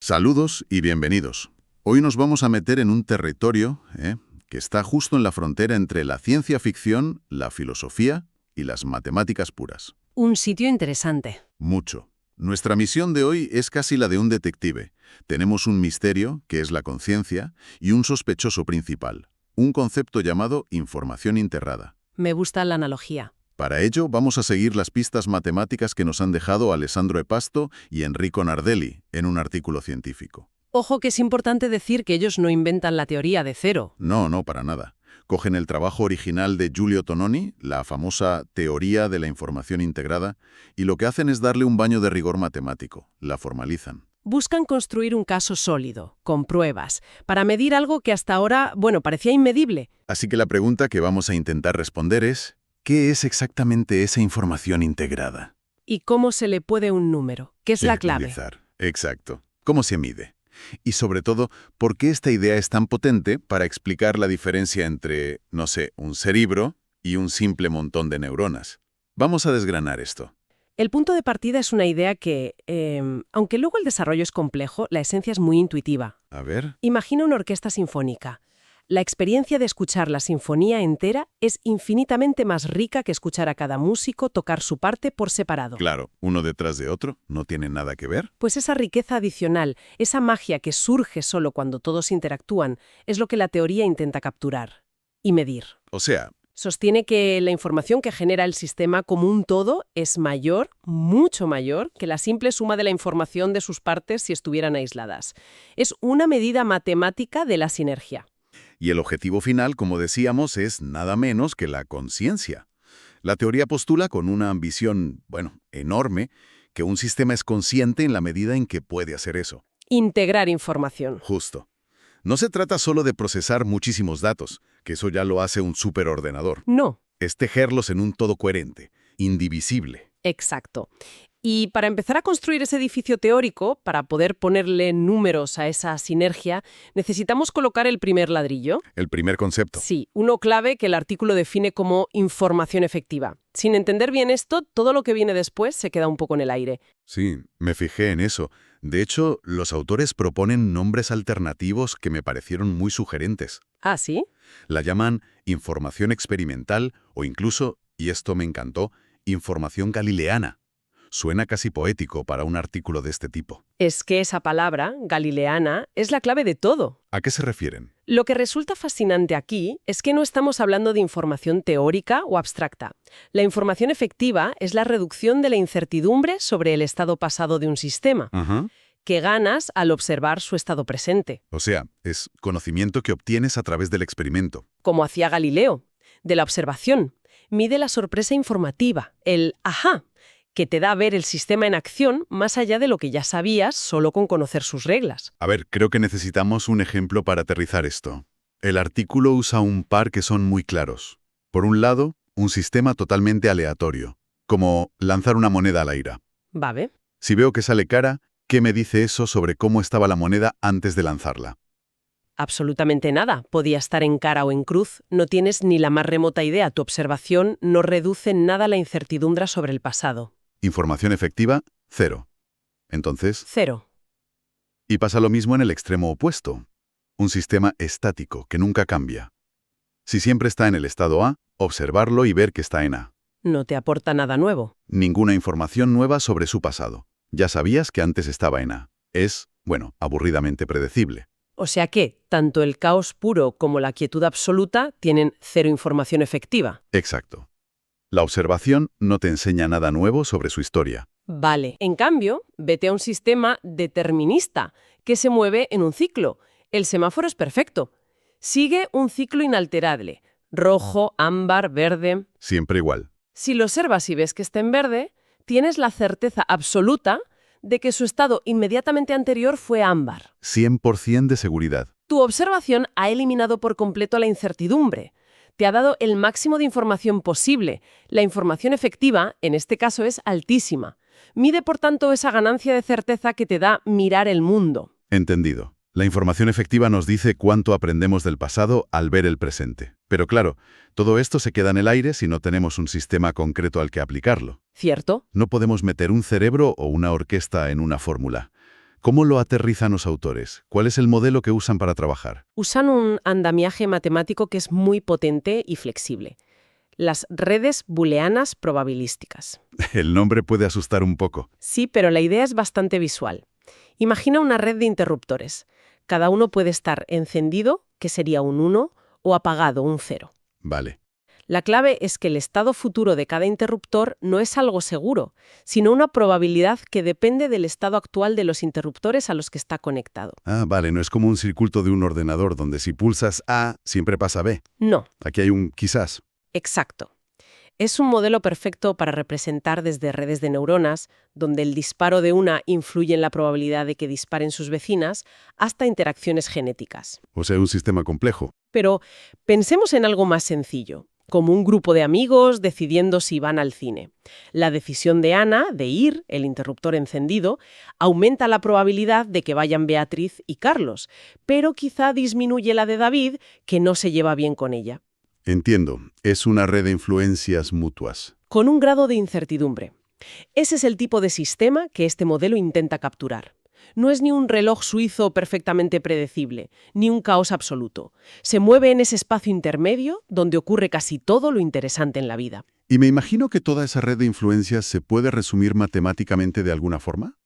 Saludos y bienvenidos. Hoy nos vamos a meter en un territorio que está justo en la frontera entre la ciencia ficción, la filosofía y las matemáticas puras. Un sitio interesante. Mucho. Nuestra misión de hoy es casi la de un detective. Tenemos un misterio, que es la conciencia, y un sospechoso principal, un concepto llamado información integrada. Me gusta la analogía. Para ello, vamos a seguir las pistas matemáticas que nos han dejado Alessandro Epasto y Enrico Nardelli en un artículo científico. Ojo que es importante decir que ellos no inventan la teoría de cero. No, para nada. Cogen el trabajo original de Giulio Tononi, la famosa teoría de la información integrada, y lo que hacen es darle un baño de rigor matemático. La formalizan. Buscan construir un caso sólido, con pruebas, para medir algo que hasta ahora, parecía inmedible. Así que la pregunta que vamos a intentar responder es, ¿qué es exactamente esa información integrada? ¿Y cómo se le puede un número? ¿Qué es la clave? Exacto. ¿Cómo se mide? Y sobre todo, ¿por qué esta idea es tan potente para explicar la diferencia entre, no sé, un cerebro y un simple montón de neuronas? Vamos a desgranar esto. El punto de partida es una idea que, aunque luego el desarrollo es complejo, la esencia es muy intuitiva. A ver. Imagina una orquesta sinfónica. La experiencia de escuchar la sinfonía entera es infinitamente más rica que escuchar a cada músico tocar su parte por separado. Claro, uno detrás de otro, no tiene nada que ver. Pues esa riqueza adicional, esa magia que surge solo cuando todos interactúan, es lo que la teoría intenta capturar y medir. O sea, Sostiene que la información que genera el sistema como un todo es mayor, mucho mayor, que la simple suma de la información de sus partes si estuvieran aisladas. Es una medida matemática de la sinergia. y el objetivo final, como decíamos, es nada menos que la conciencia. La teoría postula con una ambición, enorme, que un sistema es consciente en la medida en que puede hacer eso. Integrar información. Justo. No se trata solo de procesar muchísimos datos, que eso ya lo hace un superordenador. No. Es tejerlos en un todo coherente, indivisible. Exacto. Y para empezar a construir ese edificio teórico, para poder ponerle números a esa sinergia, necesitamos colocar el primer ladrillo. El primer concepto. Sí, uno clave que el artículo define como información efectiva. Sin entender bien esto, todo lo que viene después se queda un poco en el aire. Sí, me fijé en eso. De hecho, los autores proponen nombres alternativos que me parecieron muy sugerentes. ¿Ah, sí? La llaman información experimental o incluso, y esto me encantó, información galileana. Suena casi poético para un artículo de este tipo. Es que esa palabra, galileana, es la clave de todo. ¿A qué se refieren? Lo que resulta fascinante aquí es que no estamos hablando de información teórica o abstracta. La información efectiva es la reducción de la incertidumbre sobre el estado pasado de un sistema, que ganas al observar su estado presente. O sea, es conocimiento que obtienes a través del experimento. Como hacía Galileo, de la observación. Mide la sorpresa informativa, el ajá, que te da a ver el sistema en acción más allá de lo que ya sabías solo con conocer sus reglas. A ver, creo que necesitamos un ejemplo para aterrizar esto. El artículo usa un par que son muy claros. Por un lado, un sistema totalmente aleatorio, como lanzar una moneda al aire. ¿Vale? Si veo que sale cara, ¿qué me dice eso sobre cómo estaba la moneda antes de lanzarla? Absolutamente nada. Podía estar en cara o en cruz. No tienes ni la más remota idea. Tu observación no reduce en nada la incertidumbre sobre el pasado. Información efectiva, 0. Entonces, 0. y pasa lo mismo en el extremo opuesto. Un sistema estático que nunca cambia. Si siempre está en el estado A, observarlo y ver que está en A. No te aporta nada nuevo. Ninguna información nueva sobre su pasado. Ya sabías que antes estaba en A. Es, aburridamente predecible. O sea que, tanto el caos puro como la quietud absoluta tienen 0 información efectiva. Exacto. La observación no te enseña nada nuevo sobre su historia. Vale. En cambio, vete a un sistema determinista que se mueve en un ciclo. El semáforo es perfecto. Sigue un ciclo inalterable. Rojo, ámbar, verde. Siempre igual. Si lo observas y ves que está en verde, tienes la certeza absoluta de que su estado inmediatamente anterior fue ámbar. 100% de seguridad. Tu observación ha eliminado por completo la incertidumbre. Te ha dado el máximo de información posible. La información efectiva, en este caso, es altísima. Mide, por tanto, esa ganancia de certeza que te da mirar el mundo. Entendido. La información efectiva nos dice cuánto aprendemos del pasado al ver el presente. Pero claro, todo esto se queda en el aire si no tenemos un sistema concreto al que aplicarlo. ¿Cierto? No podemos meter un cerebro o una orquesta en una fórmula. ¿Cómo lo aterrizan los autores? ¿Cuál es el modelo que usan para trabajar? Usan un andamiaje matemático que es muy potente y flexible. Las redes booleanas probabilísticas. El nombre puede asustar un poco. Sí, pero la idea es bastante visual. Imagina una red de interruptores. Cada uno puede estar encendido, que sería un 1, o apagado, un 0. Vale. La clave es que el estado futuro de cada interruptor no es algo seguro, sino una probabilidad que depende del estado actual de los interruptores a los que está conectado. Ah, vale, no es como un circuito de un ordenador donde si pulsas A, siempre pasa B. No, Aquí hay un quizás. exacto. Es un modelo perfecto para representar desde redes de neuronas, donde el disparo de una influye en la probabilidad de que disparen sus vecinas, hasta interacciones genéticas. O sea, un sistema complejo. Pero pensemos en algo más sencillo, como un grupo de amigos decidiendo si van al cine. La decisión de Ana, de ir, el interruptor encendido, aumenta la probabilidad de que vayan Beatriz y Carlos, pero quizá disminuye la de David, que no se lleva bien con ella. Entiendo, es una red de influencias mutuas. Con un grado de incertidumbre. Ese es el tipo de sistema que este modelo intenta capturar. No es ni un reloj suizo perfectamente predecible, ni un caos absoluto. Se mueve en ese espacio intermedio donde ocurre casi todo lo interesante en la vida. Y me imagino que toda esa red de influencias se puede resumir matemáticamente de alguna forma.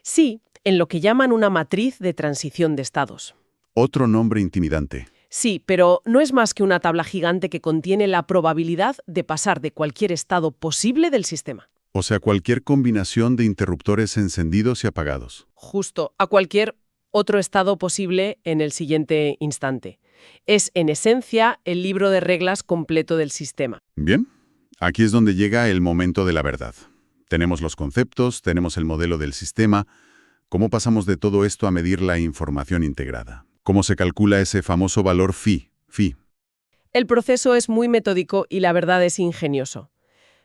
Sí, en lo que llaman una matriz de transición de estados. Otro nombre intimidante. Sí, pero no es más que una tabla gigante que contiene la probabilidad de pasar de cualquier estado posible del sistema. O sea, cualquier combinación de interruptores encendidos y apagados. Justo a cualquier otro estado posible en el siguiente instante. Es, en esencia, el libro de reglas completo del sistema. Bien, aquí es donde llega el momento de la verdad. Tenemos los conceptos, tenemos el modelo del sistema. ¿Cómo pasamos de todo esto a medir la información integrada? ¿Cómo se calcula ese famoso valor phi? El proceso es muy metódico y la verdad es ingenioso.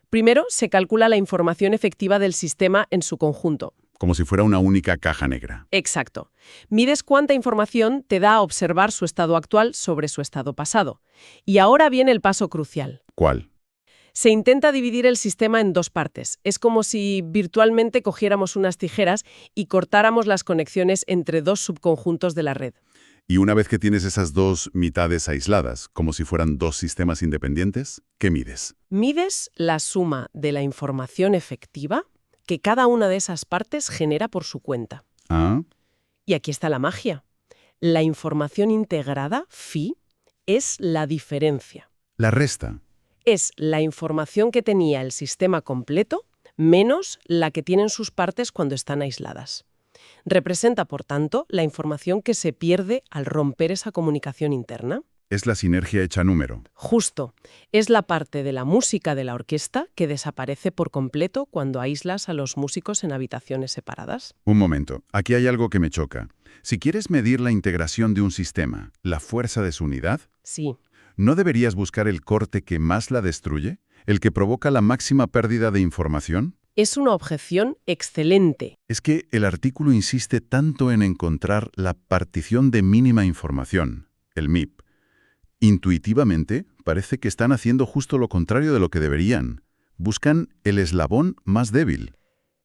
Primero, se calcula la información efectiva del sistema en su conjunto. Como si fuera una única caja negra. Exacto. Mides cuánta información te da a observar su estado actual sobre su estado pasado. Y ahora viene el paso crucial. ¿Cuál? Se intenta dividir el sistema en dos partes. Es como si virtualmente cogiéramos unas tijeras y cortáramos las conexiones entre dos subconjuntos de la red. Y una vez que tienes esas dos mitades aisladas, como si fueran dos sistemas independientes, ¿qué mides? Mides la suma de la información efectiva que cada una de esas partes genera por su cuenta. Ah, Y aquí está la magia. La información integrada, phi, es la diferencia. la resta. Es la información que tenía el sistema completo menos la que tienen sus partes cuando están aisladas. Representa, por tanto, la información que se pierde al romper esa comunicación interna. Es la sinergia hecha número. Justo. Es la parte de la música de la orquesta que desaparece por completo cuando aíslas a los músicos en habitaciones separadas. Un momento, aquí hay algo que me choca. Si quieres medir la integración de un sistema, la fuerza de su unidad, Sí. ¿no deberías buscar el corte que más la destruye? ¿El que provoca la máxima pérdida de información? Es una objeción excelente. Es que el artículo insiste tanto en encontrar la partición de mínima información, el MIP. Intuitivamente, parece que están haciendo justo lo contrario de lo que deberían. Buscan el eslabón más débil.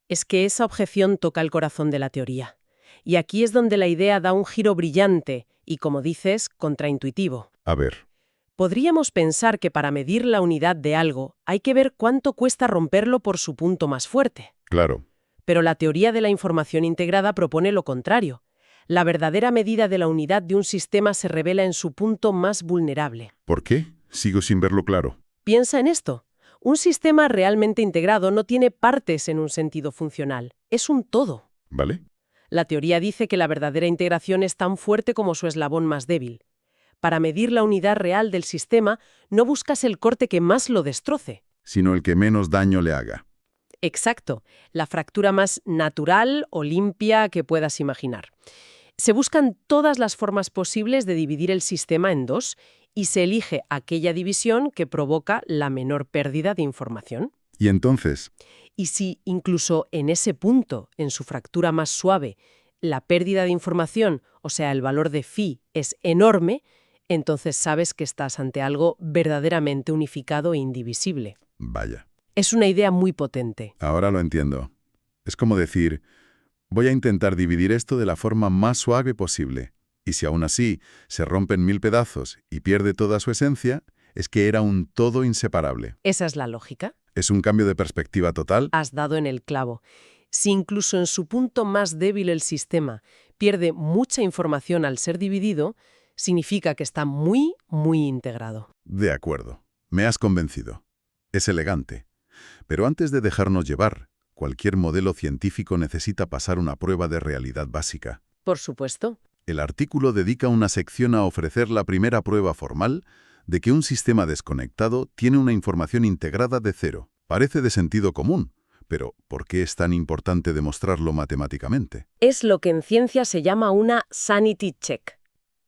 Es que esa objeción toca el corazón de la teoría. Y aquí es donde la idea da un giro brillante y, como dices, contraintuitivo. A ver, Podríamos pensar que para medir la unidad de algo hay que ver cuánto cuesta romperlo por su punto más fuerte. claro. Pero la teoría de la información integrada propone lo contrario. La verdadera medida de la unidad de un sistema se revela en su punto más vulnerable. ¿Por qué? Sigo sin verlo claro. Piensa en esto. Un sistema realmente integrado no tiene partes en un sentido funcional. Es un todo. ¿Vale? La teoría dice que la verdadera integración es tan fuerte como su eslabón más débil. Para medir la unidad real del sistema, no buscas el corte que más lo destroce. Sino el que menos daño le haga. Exacto, la fractura más natural o limpia que puedas imaginar. Se buscan todas las formas posibles de dividir el sistema en dos y se elige aquella división que provoca la menor pérdida de información. Y entonces, Y si incluso en ese punto, en su fractura más suave, la pérdida de información, o sea, el valor de phi, es enorme, entonces sabes que estás ante algo verdaderamente unificado e indivisible. vaya, Es una idea muy potente. ahora lo entiendo. Es como decir, Voy a intentar dividir esto de la forma más suave posible. Y si aún así se rompen 1000 pedazos y pierde toda su esencia, es que era un todo inseparable. Esa es la lógica. ¿Es un cambio de perspectiva total? Has dado en el clavo. Si incluso en su punto más débil el sistema pierde mucha información al ser dividido, significa que está muy, muy integrado. De acuerdo. Me has convencido. Es elegante. Pero antes de dejarnos llevar, cualquier modelo científico necesita pasar una prueba de realidad básica. Por supuesto. El artículo dedica una sección a ofrecer la primera prueba formal de que un sistema desconectado tiene una información integrada de cero. Parece de sentido común, pero ¿por qué es tan importante demostrarlo matemáticamente? Es lo que en ciencia se llama una sanity check.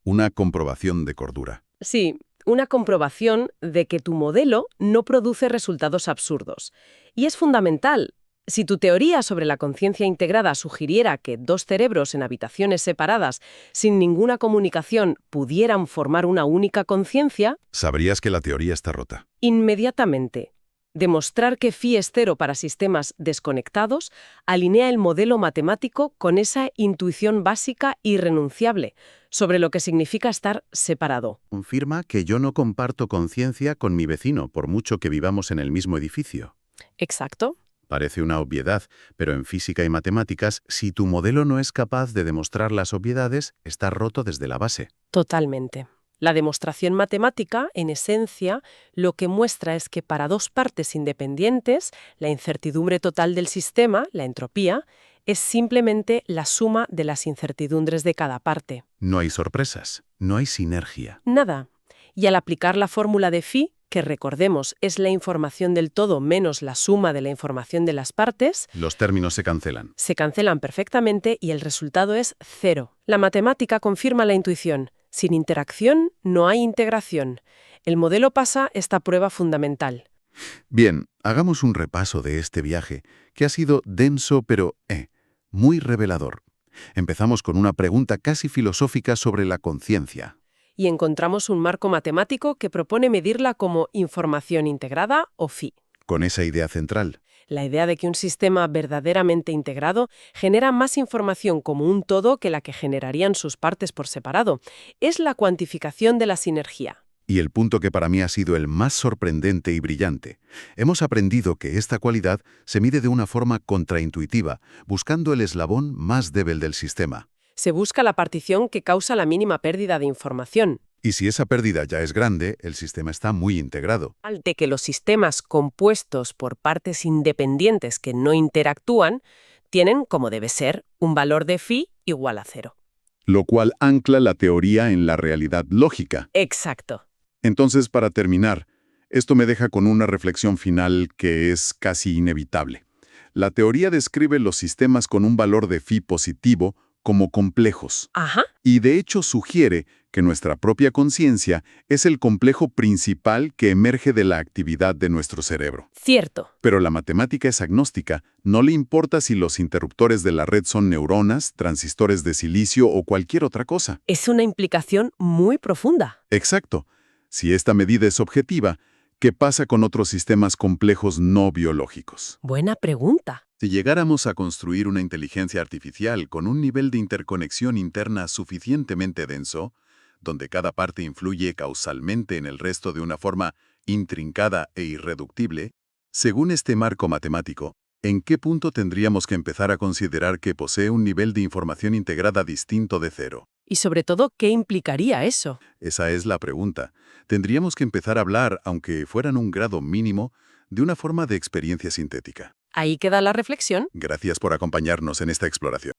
Una comprobación de cordura. Sí, una comprobación de que tu modelo no produce resultados absurdos. Y es fundamental. Si tu teoría sobre la conciencia integrada sugiriera que dos cerebros en habitaciones separadas, sin ninguna comunicación, pudieran formar una única conciencia, Sabrías que la teoría está rota. inmediatamente. Demostrar que phi es cero para sistemas desconectados alinea el modelo matemático con esa intuición básica irrenunciable sobre lo que significa estar separado. Confirma que yo no comparto conciencia con mi vecino, por mucho que vivamos en el mismo edificio. Exacto. Parece una obviedad, pero en física y matemáticas, si tu modelo no es capaz de demostrar las obviedades, está roto desde la base. Totalmente. La demostración matemática, en esencia, lo que muestra es que para dos partes independientes, la incertidumbre total del sistema, la entropía, es simplemente la suma de las incertidumbres de cada parte. No hay sorpresas, no hay sinergia. Nada. Y al aplicar la fórmula de phi, que recordemos es la información del todo menos la suma de la información de las partes, Los términos se cancelan. se cancelan perfectamente y el resultado es cero. La matemática confirma la intuición. Sin interacción no hay integración. El modelo pasa esta prueba fundamental. Bien, hagamos un repaso de este viaje, que ha sido denso pero muy revelador. Empezamos con una pregunta casi filosófica sobre la conciencia. Y encontramos un marco matemático que propone medirla como información integrada o phi. Con esa idea central. La idea de que un sistema verdaderamente integrado genera más información como un todo que la que generarían sus partes por separado. Es la cuantificación de la sinergia. Y el punto que para mí ha sido el más sorprendente y brillante. Hemos aprendido que esta cualidad se mide de una forma contraintuitiva, buscando el eslabón más débil del sistema. Se busca la partición que causa la mínima pérdida de información. Y si esa pérdida ya es grande, el sistema está muy integrado. De que los sistemas compuestos por partes independientes que no interactúan tienen, como debe ser, un valor de phi igual a cero. Lo cual ancla la teoría en la realidad lógica. Exacto. Entonces, para terminar, esto me deja con una reflexión final que es casi inevitable. La teoría describe los sistemas con un valor de phi positivo como complejos. Ajá. Y de hecho sugiere que nuestra propia conciencia es el complejo principal que emerge de la actividad de nuestro cerebro. Cierto. Pero la matemática es agnóstica, no le importa si los interruptores de la red son neuronas, transistores de silicio o cualquier otra cosa. Es una implicación muy profunda. Exacto. Si esta medida es objetiva, ¿qué pasa con otros sistemas complejos no biológicos? Buena pregunta. Si llegáramos a construir una inteligencia artificial con un nivel de interconexión interna suficientemente denso, donde cada parte influye causalmente en el resto de una forma intrincada e irreductible, según este marco matemático, ¿en qué punto tendríamos que empezar a considerar que posee un nivel de información integrada distinto de cero? Y sobre todo, ¿qué implicaría eso? Esa es la pregunta. Tendríamos que empezar a hablar, aunque fueran un grado mínimo, de una forma de experiencia sintética. Ahí queda la reflexión. Gracias por acompañarnos en esta exploración.